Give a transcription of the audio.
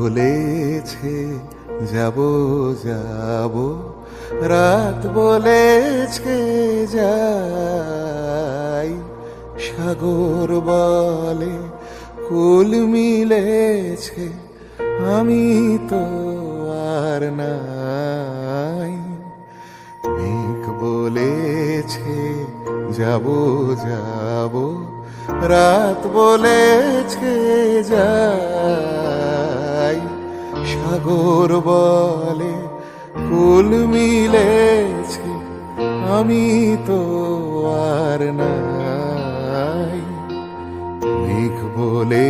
বলেছে যাব যাব, রাত বলেছে যাই, সাগর বলে কুল মিলেছে, আমি তো আর নাই। মেঘ বলেছে যাব যাব, রাত বলেছে যাই, সাগর বলে কুল মিলেছে, আমি তো আর নাই। মেঘ বলে